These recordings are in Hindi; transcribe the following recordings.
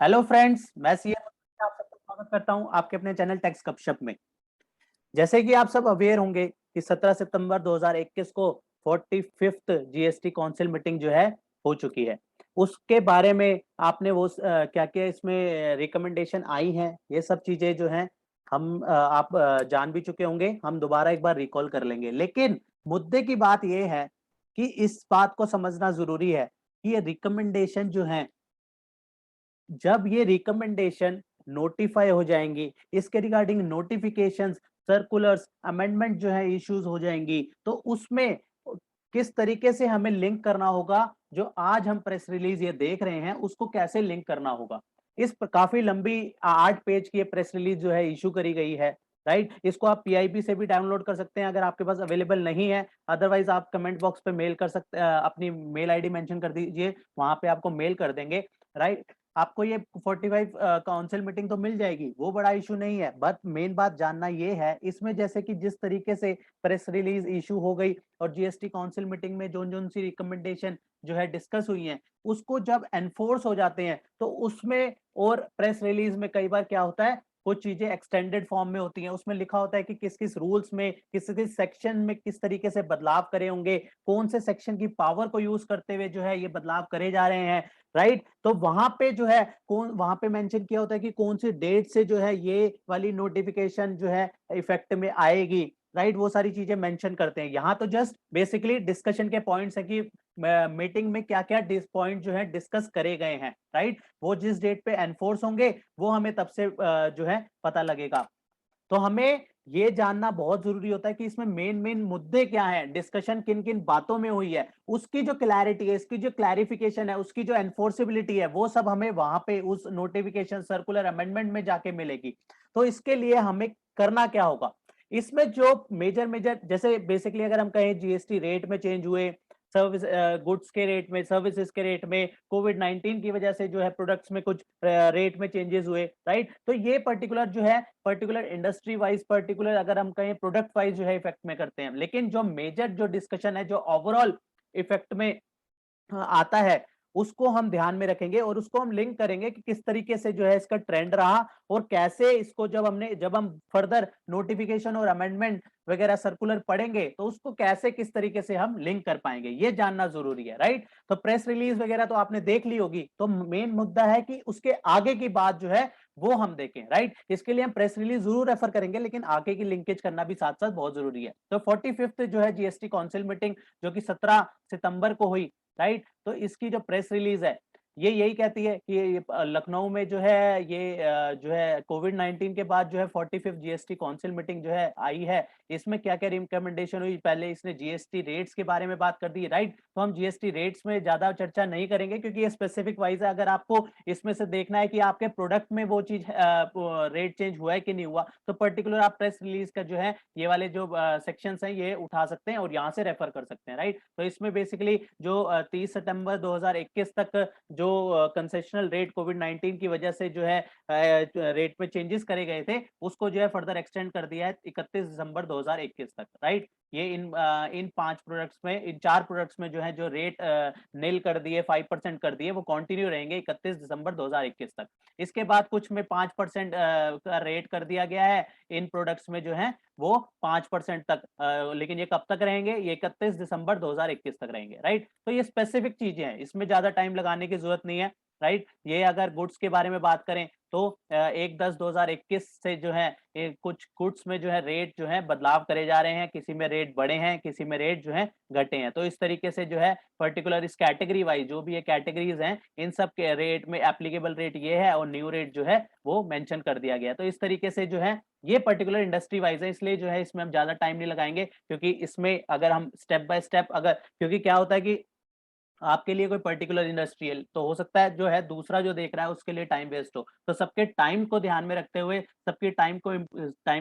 हेलो फ्रेंड्स, मैं सीएम आप सबका स्वागत करता हूं आपके अपने चैनल टैक्स गपशप में। जैसे कि आप सब अवेयर होंगे कि 17 सितंबर 2021 को 45th जीएसटी काउंसिल मीटिंग जो है हो चुकी है। उसके बारे में आपने वो क्या क्या इसमें रिकमेंडेशन आई हैं, ये सब चीजें जो हैं हम आप जान भी चुके होंगे। हम दोबारा एक बार रिकॉल कर लेंगे, लेकिन मुद्दे की बात ये है कि इस बात को समझना जरूरी है कि ये रिकमेंडेशन जो है, जब ये रिकमेंडेशन नोटिफाई हो जाएंगी, इसके रिगार्डिंग नोटिफिकेशंस, सर्कुलर्स, अमेंडमेंट जो है इश्यूज हो जाएंगी, तो उसमें किस तरीके से हमें लिंक करना होगा, जो आज हम प्रेस रिलीज ये देख रहे हैं उसको कैसे लिंक करना होगा। इस पर काफी लंबी 8 पेज की प्रेस रिलीज जो है इशू करी गई है। राइट, इसको आप पीआईबी से भी डाउनलोड कर सकते हैं अगर आपके पास अवेलेबल नहीं है। अदरवाइज आप कमेंट बॉक्स पे मेल कर सकते, अपनी मेल आईडी मेंशन कर दीजिए, वहां पे आपको मेल कर देंगे। राइट, आपको ये 45 काउंसिल मीटिंग तो मिल जाएगी, वो बड़ा इशू नहीं है। बट मेन बात जानना ये है इसमें, जैसे कि जिस तरीके से प्रेस रिलीज इशू हो गई और जीएसटी काउंसिल मीटिंग में जो जो सी रिकमेंडेशन जो है डिस्कस हुई हैं, उसको जब एनफोर्स हो जाते हैं तो उसमें, और प्रेस रिलीज में कई बार क्या होता है, कुछ चीजें एक्सटेंडेड फॉर्म में होती हैं, उसमें लिखा होता है कि किस किस रूल्स में, किस किस सेक्शन में किस तरीके से बदलाव करे होंगे, कौन से सेक्शन की पावर को यूज करते हुए जो है ये बदलाव करे जा रहे हैं। राइट, तो वहां पे जो है कौन, वहां पे मेंशन किया होता है कि कौन सी डेट से जो है ये वाली नोटिफिकेशन जो है इफेक्ट में आएगी। राइट, वो सारी चीजें मेंशन करते हैं। यहाँ तो जस्ट बेसिकली डिस्कशन के पॉइंट्स है कि मीटिंग में क्या क्या पॉइंट जो है डिस्कस करे गए हैं। राइट, वो जिस डेट पे एनफोर्स होंगे वो हमें तब से जो है पता लगेगा। तो हमें ये जानना बहुत जरूरी होता है कि इसमें मेन मेन मुद्दे क्या हैं, डिस्कशन किन किन बातों में हुई है, उसकी जो क्लैरिटी है, इसकी जो क्लैरिफिकेशन है, उसकी जो एनफोर्सेबिलिटी है, वो सब हमें वहां पे उस नोटिफिकेशन, सर्कुलर, अमेंडमेंट में जाके मिलेगी। तो इसके लिए हमें करना क्या होगा, इसमें जो मेजर मेजर, जैसे बेसिकली अगर हम कहें जीएसटी रेट में चेंज हुए, सर्विस गुड्स के रेट में, सर्विसेज के रेट में, कोविड 19 की वजह से जो है प्रोडक्ट्स में कुछ रेट में चेंजेस हुए। राइट, तो ये पर्टिकुलर जो है, पर्टिकुलर इंडस्ट्री वाइज, पर्टिकुलर अगर हम कहें प्रोडक्ट वाइज जो है इफेक्ट में करते हैं। लेकिन जो मेजर जो डिस्कशन है, जो ओवरऑल इफेक्ट में आता है, उसको हम ध्यान में रखेंगे और उसको हम लिंक करेंगे कि किस तरीके से जो है इसका ट्रेंड रहा, और कैसे इसको जब हम फर्दर नोटिफिकेशन और अमेंडमेंट वगैरह सर्कुलर पढ़ेंगे तो उसको कैसे, किस तरीके से हम लिंक कर पाएंगे, ये जानना जरूरी है। राइट, तो प्रेस रिलीज वगैरह तो आपने देख ली होगी, तो मेन मुद्दा है कि उसके आगे की बात जो है वो हम देखें। राइट, इसके लिए हम प्रेस रिलीज जरूर रेफर करेंगे, लेकिन आगे की लिंकेज करना भी साथ साथ बहुत जरूरी है। तो 45th जो है जीएसटी काउंसिल मीटिंग, जो कि 17 सितंबर को हुई। राइट, तो इसकी जो प्रेस रिलीज है ये यही कहती है कि लखनऊ में जो है ये जो है कोविड 19 के बाद जो है 45th जीएसटी काउंसिल मीटिंग जो है आई है, इसमें क्या क्या रिकमेंडेशन हुई। पहले इसने जीएसटी रेट्स के बारे में बात कर दी। राइट, तो हम जीएसटी रेट्स में ज्यादा चर्चा नहीं करेंगे क्योंकि ये स्पेसिफिक वाइज है। अगर आपको इसमें से देखना है कि आपके प्रोडक्ट में वो चीज रेट चेंज हुआ है कि नहीं हुआ, तो पर्टिकुलर आप प्रेस रिलीज का जो है ये वाले जो सेक्शंस हैं ये उठा सकते हैं और यहाँ से रेफर कर सकते हैं। राइट, तो इसमें बेसिकली जो 30 सितंबर 2021 तक जो कंसेशनल रेट कोविड 19 की वजह से जो है रेट में चेंजेस करे गए थे, उसको जो है फर्दर एक्सटेंड कर दिया है 31 दिसंबर 2021 तक। राइट, ये इन 5 प्रोडक्ट्स में, इन 4 प्रोडक्ट्स में जो है जो रेट नील कर दिए, 5% कर दिए, वो कंटिन्यू रहेंगे 31 दिसंबर 2021 तक। इसके बाद कुछ में 5% का रेट कर दिया गया है इन प्रोडक्ट्स में जो है वो 5% तक, लेकिन ये कब तक रहेंगे, ये 31 दिसंबर 2021 तक रहेंगे। राइट, तो ये स्पेसिफिक चीजें हैं, इसमें ज्यादा टाइम लगाने की जरूरत नहीं है। राइट, ये अगर गुड्स के बारे में बात करें तो 1/10/2021 से जो है कुछ गुड्स में जो है रेट जो है बदलाव करे जा रहे हैं, किसी में रेट बढ़े हैं, किसी में रेट जो है घटे हैं। तो इस तरीके से जो है पर्टिकुलर इस कैटेगरी वाइज जो भी ये कैटेगरीज हैं, इन सब के रेट में एप्लीकेबल रेट ये है और न्यू रेट जो है वो मेंशन कर दिया गया। तो इस तरीके से जो है ये पर्टिकुलर इंडस्ट्री वाइज है, इसलिए जो है इसमें हम ज्यादा टाइम नहीं लगाएंगे, क्योंकि इसमें अगर हम स्टेप बाय स्टेप, अगर, क्योंकि क्या होता है कि आपके लिए कोई पर्टिकुलर इंडस्ट्रियल तो हो सकता है जो है दूसरा जो देख रहा है उसके लिए टाइम वेस्ट हो, तो सबके टाइम को ध्यान में रखते हुए, सबके टाइम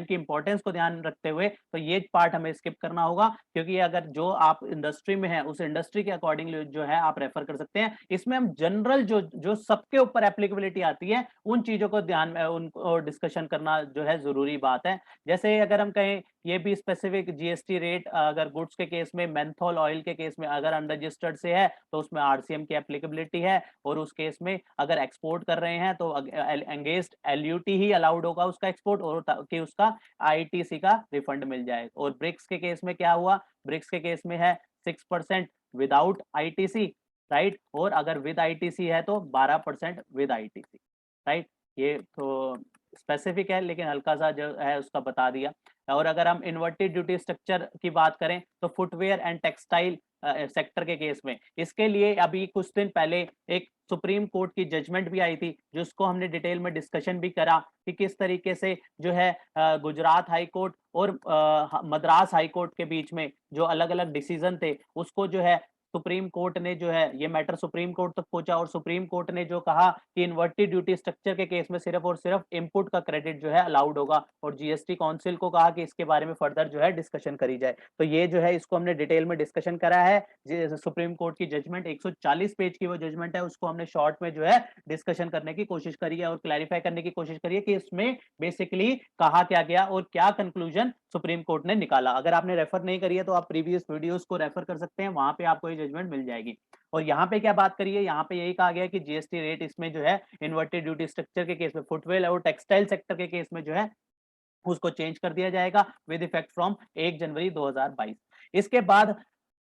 की इंपॉर्टेंस को ध्यान रखते हुए, तो ये पार्ट हमें स्किप करना होगा, क्योंकि अगर जो आप इंडस्ट्री में है उस इंडस्ट्री के अकॉर्डिंग जो है आप रेफर कर सकते हैं। इसमें हम जनरल जो जो सबके ऊपर एप्लीकेबिलिटी आती है उन चीजों को ध्यान में, उनको डिस्कशन करना जो है जरूरी बात है। जैसे अगर हम कहें ये भी स्पेसिफिक जीएसटी रेट अगर गुड्स के केस में, मेंथोल ऑयल के केस में अगर अनरजिस्टर्ड से है तो उसमें आरसीएम की एप्लीकेबिलिटी है, और उस केस में अगर एक्सपोर्ट कर रहे हैं तो एंगेज्ड एलयूटी ही अलाउड होगा उसका एक्सपोर्ट, और कि उसका आईटीसी का रिफंड मिल जाए। और ब्रिक्स के केस में क्या हुआ, ब्रिक्स के केस में है 6% विदाउट आईटीसी, राइट, और अगर विद आईटीसी है तो 12% विद आईटीसी, राइट। ये तो स्पेसिफिक है लेकिन हल्का सा जो है उसका बता दिया। और अगर हम इन्वर्टेड ड्यूटी स्ट्रक्चर की बात करें तो फुटवेयर एंड टेक्सटाइल सेक्टर के केस में, इसके लिए अभी कुछ दिन पहले एक सुप्रीम कोर्ट की जजमेंट भी आई थी, जिसको हमने डिटेल में डिस्कशन भी करा कि किस तरीके से जो है गुजरात हाई कोर्ट और मद्रास हाई कोर्ट के बीच में जो अलग अलग डिसीजन थे उसको जो है सुप्रीम कोर्ट ने जो है ये मैटर सुप्रीम कोर्ट तक पहुंचा, और सुप्रीम कोर्ट ने जो कहा कि इन्वर्टेड ड्यूटी स्ट्रक्चर के केस में सिर्फ और सिर्फ इनपुट का क्रेडिट जो है अलाउड होगा, और जीएसटी काउंसिल को कहा कि इसके बारे में फर्दर जो है डिस्कशन करी जाए। तो ये जो है इसको हमने डिटेल में डिस्कशन करा है। सुप्रीम कोर्ट की जजमेंट 140 पेज की वो जजमेंट है, उसको हमने शॉर्ट में जो है डिस्कशन करने की कोशिश करी है और क्लैरिफाई करने की कोशिश करी है कि इसमें बेसिकली कहा क्या गया और क्या कंक्लूजन सुप्रीम कोर्ट ने निकाला। अगर आपने रेफर नहीं करी है तो आप प्रीवियस वीडियोस को रेफर कर सकते हैं, वहां पे आपको ये जजमेंट मिल जाएगी। और यहाँ पे क्या बात करिए, यहाँ पे यही कहा गया कि जीएसटी रेट इसमें जो है इन्वर्टेड ड्यूटी स्ट्रक्चर के केस में, फुटवेयर और टेक्सटाइल सेक्टर के केस में जो है उसको चेंज कर दिया जाएगा विद इफेक्ट फ्रॉम 1 जनवरी 2022। इसके बाद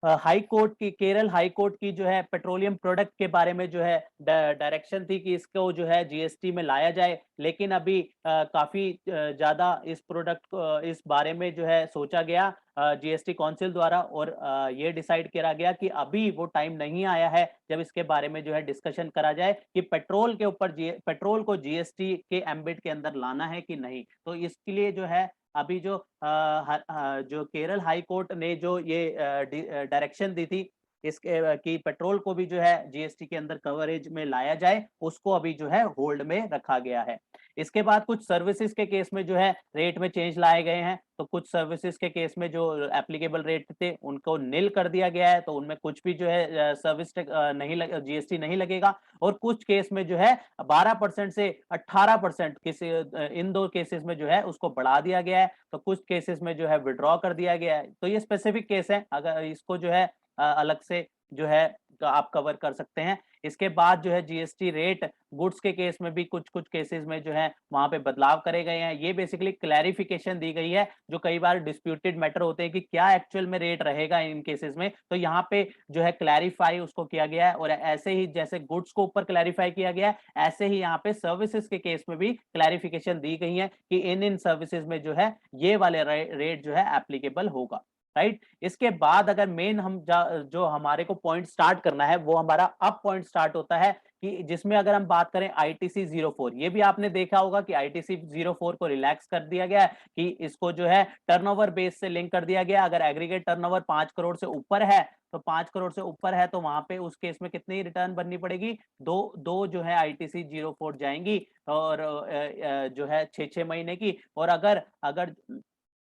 हाई कोर्ट की, केरल हाई कोर्ट की जो है पेट्रोलियम प्रोडक्ट के बारे में जो है डायरेक्शन थी कि इसको जो है जीएसटी में लाया जाए, लेकिन अभी काफी ज्यादा इस प्रोडक्ट को, इस बारे में जो है सोचा गया जीएसटी काउंसिल द्वारा, और ये डिसाइड किया गया कि अभी वो टाइम नहीं आया है जब इसके बारे में जो है डिस्कशन करा जाए कि पेट्रोल के ऊपर पेट्रोल को जीएसटी के एम्बिट के अंदर लाना है कि नहीं। तो इसके लिए जो है अभी जो केरल हाई कोर्ट ने जो ये डायरेक्शन दी थी इसके कि पेट्रोल को भी जो है जीएसटी के अंदर कवरेज में लाया जाए, उसको अभी जो है होल्ड में रखा गया है। इसके बाद कुछ सर्विसेज के केस में जो है रेट में चेंज लाए गए हैं, तो कुछ सर्विसेज के केस में जो एप्लीकेबल रेट थे उनको निल कर दिया गया है, तो उनमें कुछ भी जो है सर्विस नहीं जीएसटी नहीं लगेगा। और कुछ केस में जो है 12% से 18% किसी इन दो केसेस में जो है उसको बढ़ा दिया गया है, तो कुछ केसेस में जो है विड्रॉ कर दिया गया है। तो ये स्पेसिफिक केस है, अगर इसको जो है अलग से जो है आप कवर कर सकते हैं। इसके बाद जो है जीएसटी रेट गुड्स के केस में भी कुछ कुछ केसेस में जो है वहां पे बदलाव करे गए हैं। ये बेसिकली क्लैरिफिकेशन दी गई है, जो कई बार डिस्प्यूटेड मैटर होते हैं कि क्या एक्चुअल में रेट रहेगा इन केसेस में, तो यहाँ पे जो है क्लैरिफाई उसको किया गया है। और ऐसे ही जैसे गुड्स को ऊपर क्लैरिफाई किया गया है, ऐसे ही यहाँ पे सर्विसेज के केस में भी क्लैरिफिकेशन दी गई है कि इन सर्विसेज में जो है ये वाले रेट जो है एप्लीकेबल होगा, राइट। इसके बाद अगर मेन हम जो हमारे को पॉइंट स्टार्ट करना है वो हमारा अब पॉइंट स्टार्ट होता है कि जिसमें अगर हम बात करें आईटीसी 04, ये भी आपने देखा होगा कि आईटीसी 04 को रिलैक्स कर दिया गया है कि इसको जो है टर्नओवर बेस से लिंक कर दिया गया। अगर एग्रीगेट टर्नओवर 5 करोड़ से ऊपर है तो 5 करोड़ से ऊपर है तो वहां पे उस केस में कितनी रिटर्न भरनी पड़ेगी, दो जो है आईटीसी 04 जाएंगी, और जो है 6 महीने की। और अगर अगर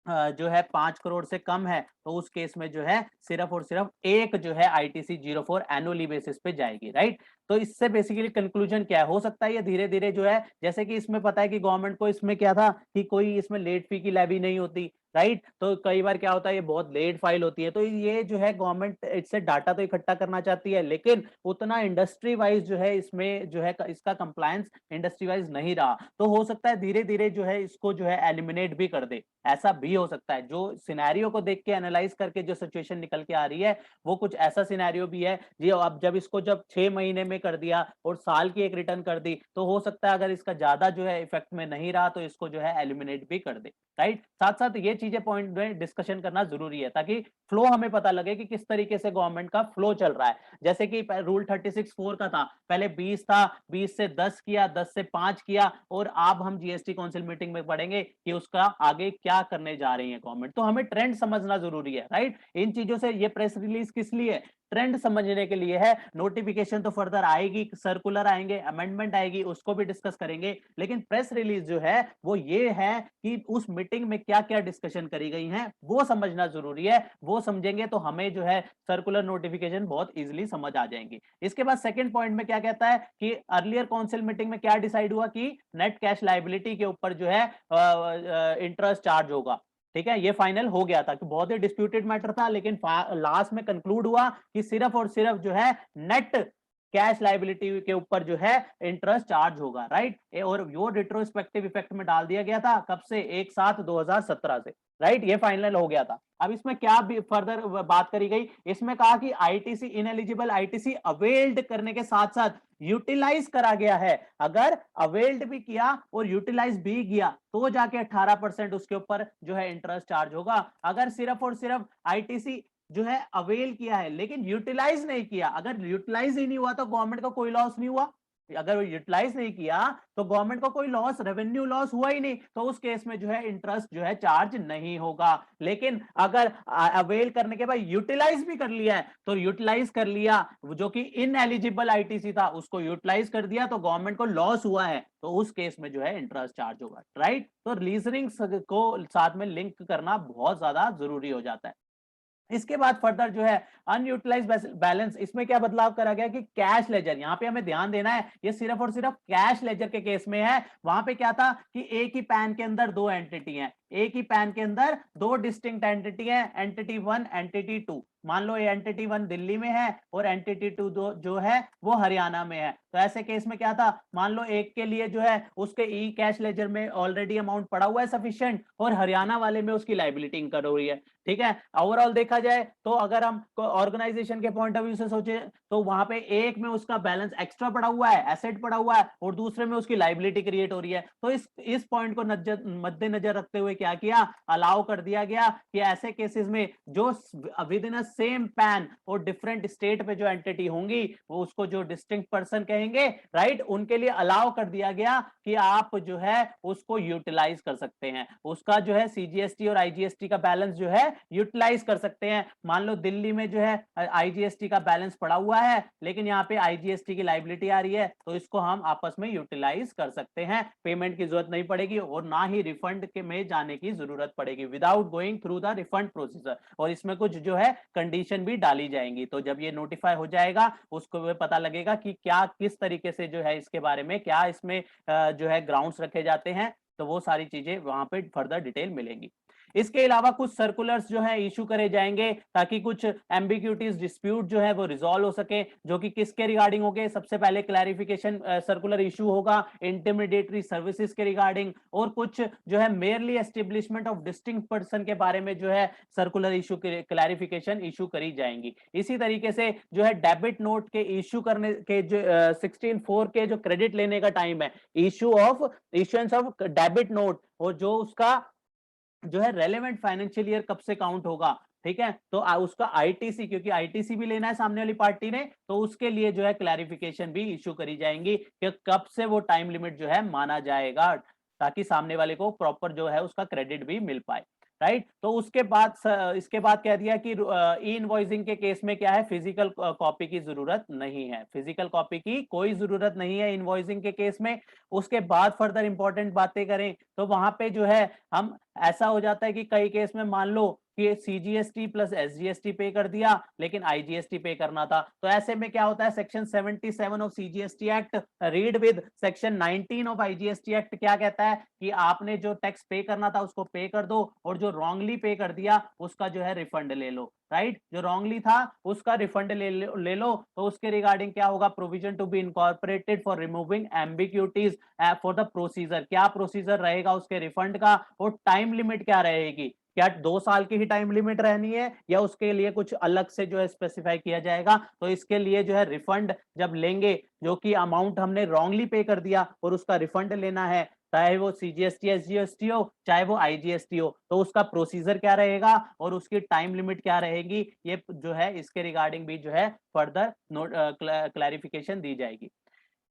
जो है 5 करोड़ से कम है तो उस केस में जो है सिर्फ और सिर्फ एक जो है आईटीसी 04 एनुअली बेसिस पे जाएगी, राइट। तो इससे बेसिकली कंक्लूजन क्या है, हो सकता है ये धीरे धीरे जो है, जैसे कि इसमें पता है कि गवर्नमेंट को इसमें क्या था कि कोई इसमें लेट फी की लेवी नहीं होती, राइट। तो कई बार क्या होता है ये बहुत लेट फाइल होती है, तो ये जो है गवर्नमेंट इससे डाटा तो इकट्ठा करना चाहती है, लेकिन उतना इंडस्ट्री वाइज जो है इसमें जो है इसका कंप्लायंस इंडस्ट्री वाइज नहीं रहा। तो हो सकता है धीरे धीरे जो है इसको जो है एलिमिनेट भी कर दे, ऐसा भी हो सकता है। जो सिनेरियो को देख के एनालाइज करके जो सिचुएशन निकल के आ रही है वो कुछ ऐसा सिनेरियो भी है जी। अब जब इसको जब 6 महीने में कर दिया और साल की एक रिटर्न कर दी, तो हो सकता है अगर इसका ज्यादा जो है इफेक्ट में नहीं रहा तो इसको जो है एलिमिनेट भी कर दे, राइट। साथ साथ ये चीजें पॉइंट में डिस्कशन करना जरूरी है ताकि फ्लो हमें पता लगे कि किस तरीके से गवर्नमेंट का फ्लो चल रहा है। जैसे कि रूल 36(4) का था, पहले 20 था, 20 से 10 किया, 10 से 5 किया, और अब हम जीएसटी काउंसिल मीटिंग में पढ़ेंगे कि उसका आगे क्या करने जा रही है गवर्नमेंट। तो हमें ट्रेंड समझना जरूरी है, राइट। इन चीजों से ये प्रेस रिलीज किस लिए, ट्रेंड समझने के लिए है। नोटिफिकेशन तो फर्दर आएगी, सर्कुलर आएंगे, अमेंडमेंट आएगी, उसको भी डिस्कस करेंगे, लेकिन प्रेस रिलीज जो है वो ये है कि उस मीटिंग में क्या क्या डिस्कशन करी गई है वो समझना जरूरी है। वो समझेंगे तो हमें जो है सर्कुलर नोटिफिकेशन बहुत इजीली समझ आ जाएंगे। इसके बाद सेकंड पॉइंट में क्या कहता है कि अर्लियर काउंसिल मीटिंग में क्या डिसाइड हुआ कि नेट कैश लायबिलिटी के ऊपर जो है इंटरेस्ट चार्ज होगा, ठीक है, ये फाइनल हो गया था कि बहुत ही डिस्प्यूटेड मैटर था, लेकिन लास्ट में कंक्लूड हुआ कि सिर्फ और सिर्फ जो है नेट कैश लाइबिलिटी के ऊपर जो है इंटरेस्ट चार्ज होगा, राइट। और वो रिट्रोस्पेक्टिव इफेक्ट में डाल दिया गया था, कब से, 1/7/2017 से, राइट। ये फाइनल हो गया था। अब इसमें क्या भी फर्दर बात करी गई, इसमें कहा कि आईटीसी इनएलिजिबल आईटीसी अवेल्ड करने के साथ साथ यूटिलाइज करा गया है। अगर अवेल्ड भी किया और यूटिलाइज भी किया तो जाके 18% उसके ऊपर जो है इंटरेस्ट चार्ज होगा। अगर सिर्फ और सिर्फ आईटीसी जो है अवेल किया है लेकिन यूटिलाइज नहीं किया, अगर यूटिलाइज ही नहीं हुआ तो गवर्नमेंट को कोई लॉस नहीं हुआ। अगर वो यूटिलाइज नहीं किया तो गवर्नमेंट को कोई लॉस, रेवेन्यू लॉस हुआ ही नहीं, तो उस केस में जो है इंटरेस्ट जो है चार्ज नहीं होगा। लेकिन अगर अवेल करने के बाद यूटिलाइज भी कर लिया है, तो यूटिलाइज कर लिया जो कि इनएलिजिबल आईटीसी था उसको यूटिलाइज कर दिया तो गवर्नमेंट को लॉस हुआ है, तो उस केस में जो है इंटरेस्ट चार्ज होगा, राइट। तो रीजनिंग को साथ में लिंक करना बहुत ज्यादा जरूरी हो जाता है। इसके बाद फर्दर जो है अनयूटिलाइज बैलेंस, इसमें क्या बदलाव करा गया कि कैश लेजर, यहां पे हमें ध्यान देना है, ये सिर्फ और सिर्फ कैश लेजर के केस में है। वहां पे क्या था कि एक ही पैन के अंदर दो एंटिटी हैं, एक ही पैन के अंदर दो डिस्टिंक्ट एंटिटी है, एंटिटी 1 एंटिटी 2। मान लो ये एंटिटी 1 दिल्ली में है और एंटिटी 2 जो है वो हरियाणा में है, तो ऐसे केस में क्या था, मान लो एक के लिए जो है उसके ई कैश लेजर में ऑलरेडी अमाउंट पड़ा हुआ है सफिशिएंट, और हरियाणा वाले में उसकी लाइबिलिटी इंकर हो रही है। ठीक है, ओवरऑल देखा जाए तो अगर हम ऑर्गेनाइजेशन के पॉइंट ऑफ व्यू से सोचे तो वहां पे एक में उसका बैलेंस एक्स्ट्रा पड़ा हुआ है, एसेट पड़ा हुआ है, और दूसरे में उसकी लाइबिलिटी क्रिएट हो रही है। तो इस पॉइंट को मद्देनजर रखते हुए क्या किया, अलाउ कर दिया गया कि ऐसे केसेस में जो विद इन सेम पैन और डिफरेंट स्टेट पे जो एंटिटी होंगी वो उसको जो डिस्टिंक्ट पर्सन कहेंगे, राइट, उनके लिए अलाउ कर दिया गया कि आप जो है उसको यूटिलाइज कर सकते हैं, उसका जो है सीजीएसटी और आईजीएसटी का बैलेंस जो है यूटिलाइज कर सकते हैं। मान लो दिल्ली में जो है आईजीएसटी का बैलेंस पड़ा हुआ है लेकिन यहाँ पे आईजीएसटी की लाइबिलिटी आ रही है, तो इसको हम आपस में यूटिलाइज कर सकते हैं, पेमेंट की जरूरत नहीं पड़ेगी और ना ही रिफंड के में जाने की जरूरत पड़ेगी, without going through the refund procedure. और इसमें कुछ जो है कंडीशन भी डाली जाएंगी, तो जब ये नोटिफाई हो जाएगा उसको पता लगेगा कि क्या किस तरीके से जो है इसके बारे में क्या इसमें जो है ग्राउंड्स रखे जाते हैं, तो वो सारी चीजें वहां पे फर्दर डिटेल मिलेंगी। इसके अलावा कुछ सर्कुलर्स जो है इशू करे जाएंगे ताकि कुछ एम्बिग्यूटीज डिस्प्यूट जो है वो रिजॉल्व हो सके, जो कि किसके रिगार्डिंग होंगे, सबसे पहले क्लैरिफिकेशन सर्कुलर इशू होगा इंटरमीडिएटरी सर्विसेज के रिगार्डिंग, और कुछ जो है merely establishment of distinct person के बारे में जो है सर्कुलर इशू क्लैरिफिकेशन इशू करी जाएंगी। इसी तरीके से जो है डेबिट नोट के इशू करने के जो 16/4 के जो क्रेडिट लेने का टाइम है, इशुएंस ऑफ डेबिट नोट, और जो उसका जो है रेलेवेंट फाइनेंशियल ईयर कब से काउंट होगा, ठीक है, तो उसका आईटीसी, क्योंकि आईटीसी भी लेना है सामने वाली पार्टी ने, तो उसके लिए जो है क्लैरिफिकेशन भी इशू करी जाएंगी कि कब से वो टाइम लिमिट जो है माना जाएगा, ताकि सामने वाले को प्रॉपर जो है उसका क्रेडिट भी मिल पाए, राइट। तो उसके बाद इसके बाद कह दिया कि ई इनवॉइसिंग के केस में क्या है, फिजिकल कॉपी की जरूरत नहीं है, फिजिकल कॉपी की कोई जरूरत नहीं है इनवॉइसिंग के केस में। उसके बाद फर्दर इंपॉर्टेंट बातें करें तो वहां पे जो है हम, ऐसा हो जाता है कि कई केस में मान लो कि सीजीएसटी प्लस एसजीएसटी पे कर दिया लेकिन आईजीएसटी पे करना था, तो ऐसे में क्या होता है, section 77 of CGST act read with section 19 of IGST act क्या कहता है कि आपने जो टैक्स पे करना था उसको पे कर दो, और जो रॉन्गली पे कर दिया उसका जो है रिफंड ले लो, राइट। जो रॉन्गली था उसका रिफंड ले लो, तो उसके रिगार्डिंग क्या होगा, provision to be incorporated for removing ambiguities for the procedure, क्या प्रोसीजर रहेगा उसके रिफंड का, और टाइम लिमिट क्या रहेगी, क्या 2 साल की ही टाइम लिमिट रहनी है या उसके लिए कुछ अलग से जो है स्पेसिफाई किया जाएगा। तो इसके लिए जो है रिफंड जब लेंगे, जो कि अमाउंट हमने रॉन्गली पे कर दिया और उसका रिफंड लेना है, चाहे वो सीजीएसटी एसजीएसटी हो चाहे वो आईजीएसटी हो, तो उसका प्रोसीजर क्या रहेगा और उसकी टाइम लिमिट क्या रहेगी, ये जो है इसके रिगार्डिंग भी जो है फर्दर क्लैरिफिकेशन दी जाएगी।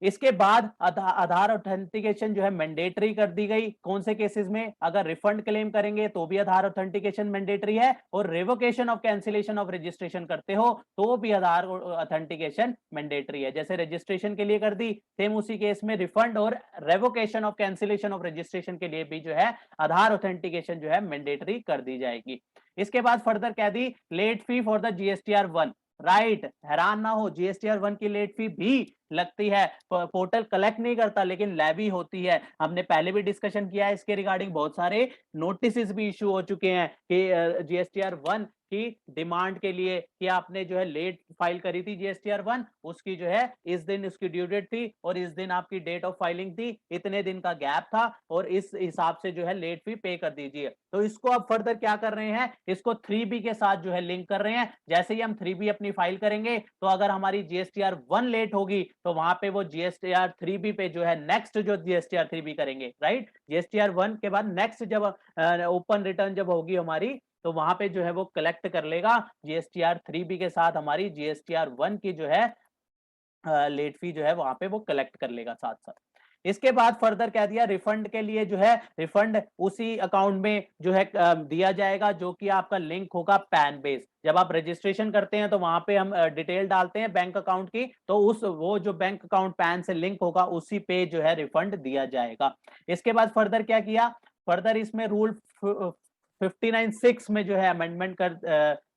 इसके बाद आधार ऑथेंटिकेशन जो है मैंडेटरी कर दी गई, कौन से केसेस में, अगर रिफंड क्लेम करेंगे तो भी आधार ऑथेंटिकेशन मैंडेटरी है, और revocation of cancellation of registration करते हो तो भी आधार ऑथेंटिकेशन मैंडेटरी है। जैसे रजिस्ट्रेशन के लिए कर दी, सेम उसी केस में रिफंड और revocation of cancellation of registration के लिए भी जो है आधार ऑथेंटिकेशन जो है मैंडेटरी कर दी जाएगी। इसके बाद फर्दर कह दी late fee for the GSTR 1, right, हैरान ना हो, जीएसटीआर 1 की लेट फी भी लगती है, पोर्टल कलेक्ट नहीं करता लेकिन लेवी होती है। हमने पहले भी डिस्कशन किया है इसके रिगार्डिंग, बहुत सारे नोटिस भी इशू हो चुके हैं कि जीएसटीआर 1 की डिमांड के लिए कि आपने जो है लेट फाइल करी थी जीएसटीआर 1, उसकी जो है इस दिन उसकी ड्यू डेट थी और इस दिन आपकी डेट ऑफ फाइलिंग थी, इतने दिन का गैप था और इस हिसाब से जो है लेट फी पे कर दीजिए। तो इसको अब फर्दर क्या कर रहे हैं, इसको 3B के साथ जो है लिंक कर रहे हैं। जैसे ही हम 3B अपनी फाइल करेंगे तो अगर हमारी जीएसटीआर 1 लेट होगी तो वहां पे वो जीएसटीआर 3B पे जो है नेक्स्ट जो जीएसटीआर 3B करेंगे, राइट। जीएसटीआर 1 के बाद नेक्स्ट जब ओपन रिटर्न जब होगी हमारी, तो वहां पे जो है वो कलेक्ट कर लेगा जीएसटीआर 3B के साथ हमारी जीएसटीआर 1 की जो है लेट फी जो है वहां पे वो कलेक्ट कर लेगा साथ साथ। इसके बाद फर्दर क्या दिया, रिफंड के लिए जो है रिफंड उसी अकाउंट में जो है दिया जाएगा जो कि आपका लिंक होगा पैन बेस। जब आप रजिस्ट्रेशन करते हैं तो वहां पे हम डिटेल डालते हैं बैंक अकाउंट की, तो उस वो जो बैंक अकाउंट पैन से लिंक होगा उसी पे जो है रिफंड दिया जाएगा। इसके बाद फर्दर क्या किया, फर्दर इसमें रूल 59(6) में जो है अमेंडमेंट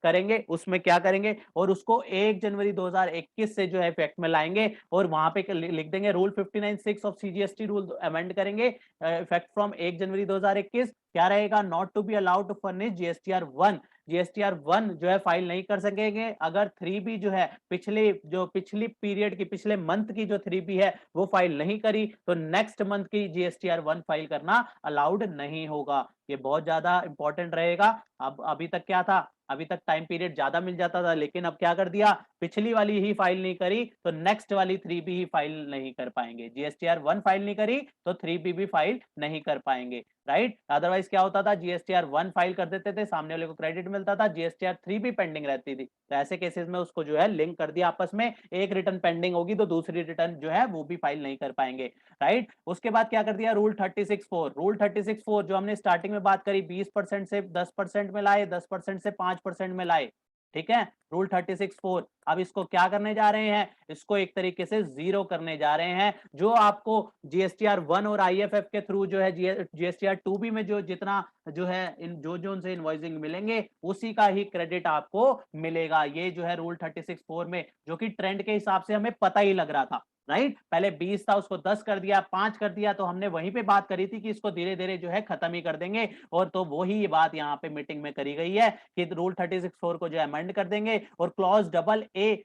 करेंगे। उसमें क्या करेंगे और उसको 1 जनवरी 2021 से जो है इफेक्ट में लाएंगे और वहां पे लिख देंगे rule 59(6) of CGST rule amend करेंगे इफेक्ट फ्रॉम 1 जनवरी 2021। क्या रहेगा, not to be allowed to furnish GSTR 1। GSTR 1 जो है फाइल नहीं कर सकेंगे अगर 3B जो है पिछली पीरियड की पिछले मंथ की जो 3B है वो फाइल नहीं करी, तो नेक्स्ट मंथ की जीएसटीआर 1 फाइल करना अलाउड नहीं होगा। ये बहुत ज्यादा इंपॉर्टेंट रहेगा। अब अभी तक क्या था, अभी तक टाइम पीरियड ज्यादा मिल जाता था लेकिन अब क्या कर दिया, पिछली वाली ही फाइल नहीं करी तो नेक्स्ट वाली 3B ही फाइल नहीं कर पाएंगे। जीएसटीआर 1 फाइल नहीं करी तो 3B भी फाइल नहीं कर पाएंगे, राइट। अदरवाइज क्या होता था, जीएसटीआर 1 फाइल कर देते थे, सामने वाले को क्रेडिट मिलता था, जीएसटीआर 3 पेंडिंग रहती थी। तो ऐसे केसेस में उसको जो है लिंक कर दिया आपस में, एक रिटर्न पेंडिंग होगी तो दूसरी रिटर्न जो है वो भी फाइल नहीं कर पाएंगे, राइट। उसके बाद क्या कर दिया, रूल 36(4). रूल 36(4) जो हमने स्टार्टिंग में बात करी 20% से 10% में लाए, 10% से 5% में लाए, ठीक है, रूल 36(4). अब इसको क्या करने जा रहे हैं, इसको एक तरीके से जीरो करने जा रहे हैं। जो आपको जीएसटीआर 1 और आईएफएफ के थ्रू जो है जीएसटीआर 2B में जो जितना जो है जो उनसे इनवॉइसिंग मिलेंगे उसी का ही क्रेडिट आपको मिलेगा। ये जो है रूल 36(4) में, जो कि ट्रेंड के हिसाब से हमें पता ही लग रहा था, राइट। पहले 20 था उसको 10 कर दिया, 5 कर दिया, तो हमने वहीं पे बात करी थी कि इसको धीरे धीरे जो है खत्म ही कर देंगे। और तो वही ये बात यहाँ पे मीटिंग में करी गई है कि रूल 36(4) को जो अमेंड कर देंगे और क्लॉज AA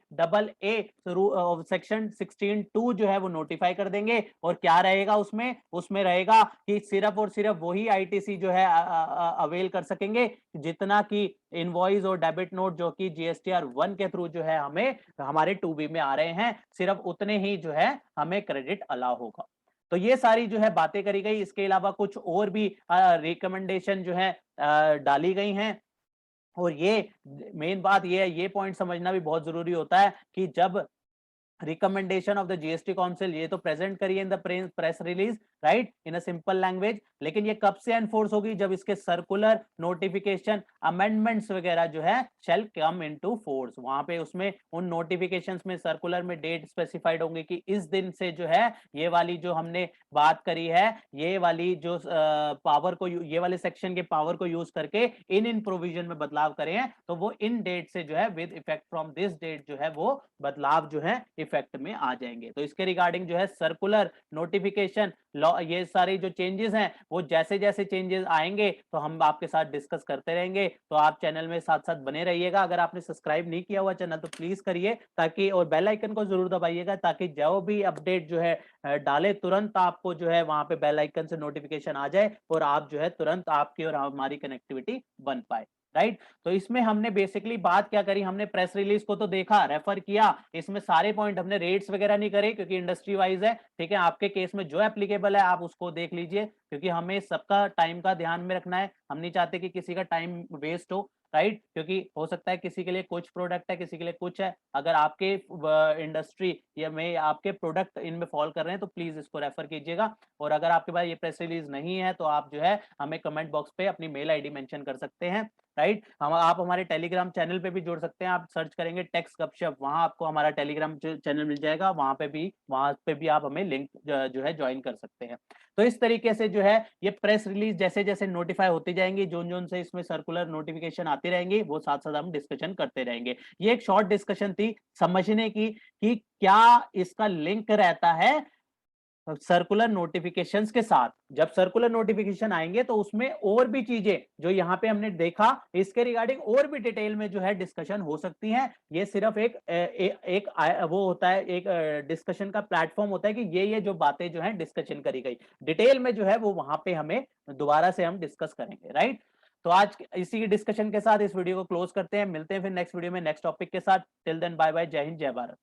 सेक्शन 16(2) जो है वो नोटिफाई कर देंगे। और क्या रहेगा उसमें, उसमें रहेगा कि सिर्फ और सिर्फ वही आईटीसी जो है अवेल कर सकेंगे जितना की इनवॉइस और डेबिट नोट जो कि जीएसटीआर 1 के थ्रू जो है हमें हमारे 2B में आ रहे हैं, सिर्फ उतने ही जो है हमें क्रेडिट अलाउ होगा। तो ये सारी जो है बातें करी गई। इसके अलावा कुछ और भी रिकमेंडेशन जो है डाली गई हैं। और ये मेन बात ये है, ये पॉइंट समझना भी बहुत जरूरी होता है कि जब recommendation of the GST council, ये तो प्रेजेंट करिए in the press release, right, in a simple language, लेकिन ये कब से एनफोर्स होगी, जब इसके सर्कुलर नोटिफिकेशन अमेंडमेंट्स वगैरह जो है शेल कम इनटू फोर्स। वहां पे उसमें उन नोटिफिकेशंस में सर्कुलर में डेट स्पेसिफाइड होंगे कि इस दिन से जो है ये वाली जो हमने बात करी है, ये वाली जो पावर को, ये वाले सेक्शन के पावर को यूज करके इन प्रोविजन में बदलाव करे हैं, तो वो इन डेट से जो है with effect from this date जो है वो बदलाव जो है इफेक्ट में आ जाएंगे। तो इसके रिगार्डिंग जो है सर्कुलर नोटिफिकेशन लॉ, ये सारे जो चेंजेस हैं वो जैसे जैसे चेंजेस आएंगे तो हम आपके साथ डिस्कस करते रहेंगे। तो आप चैनल में साथ साथ बने रहिएगा। अगर आपने सब्सक्राइब नहीं किया हुआ चैनल तो प्लीज करिए, ताकि, और बेल आइकन को जरूर दबाइएगा ताकि जो भी अपडेट जो है डाले तुरंत आपको जो है वहां पे बेल आइकन से नोटिफिकेशन आ जाए और आप जो है तुरंत आपकी और हमारी कनेक्टिविटी बन पाए, राइट। तो इसमें हमने बेसिकली बात क्या करी, हमने प्रेस रिलीज को तो देखा, रेफर किया, इसमें सारे पॉइंट हमने रेट्स वगैरह नहीं करे क्योंकि इंडस्ट्री वाइज है, ठीक है। आपके केस में जो एप्लीकेबल है आप उसको देख लीजिए, क्योंकि हमें सबका टाइम का ध्यान में रखना है। हम नहीं चाहते कि किसी का टाइम वेस्ट हो, राइट, क्योंकि हो सकता है किसी के लिए कुछ प्रोडक्ट है, किसी के लिए कुछ है। अगर आपके इंडस्ट्री या में आपके प्रोडक्ट इनमें फॉल कर रहे हैं तो प्लीज इसको रेफर कीजिएगा। और अगर आपके पास ये प्रेस रिलीज नहीं है तो आप जो है हमें कमेंट बॉक्स पे अपनी मेल आईडी मेंशन कर सकते हैं, राइट। हम आप हमारे टेलीग्राम चैनल पे भी जुड़ सकते हैं, आप सर्च करेंगे टैक्स गपशप, वहां आपको हमारा टेलीग्राम चैनल मिल जाएगा, वहां पे भी आप हमें लिंक जो है ज्वाइन कर सकते हैं। तो इस तरीके से जो है ये प्रेस रिलीज जैसे जैसे नोटिफाई होती जाएंगी, जोन जोन से इसमें सर्कुलर नोटिफिकेशन आती रहेंगी, वो साथ साथ हम डिस्कशन करते रहेंगे। ये एक शॉर्ट डिस्कशन थी समझने की कि क्या इसका लिंक रहता है सर्कुलर नोटिफिकेशंस के साथ। जब सर्कुलर नोटिफिकेशन आएंगे तो उसमें और भी चीजें जो यहाँ पे हमने देखा इसके रिगार्डिंग और भी डिटेल में जो है डिस्कशन हो सकती है। ये सिर्फ एक वो होता है, एक डिस्कशन का प्लेटफॉर्म होता है कि ये जो बातें जो है डिस्कशन करी गई, डिटेल में जो है वो वहां पे हमें दोबारा से हम डिस्कस करेंगे, राइट। तो आज इसी डिस्कशन के साथ इस वीडियो को क्लोज करते हैं, मिलते हैं फिर नेक्स्ट वीडियो में नेक्स्ट टॉपिक के साथ। टिल देन बाय बाय, जय हिंद जय भारत।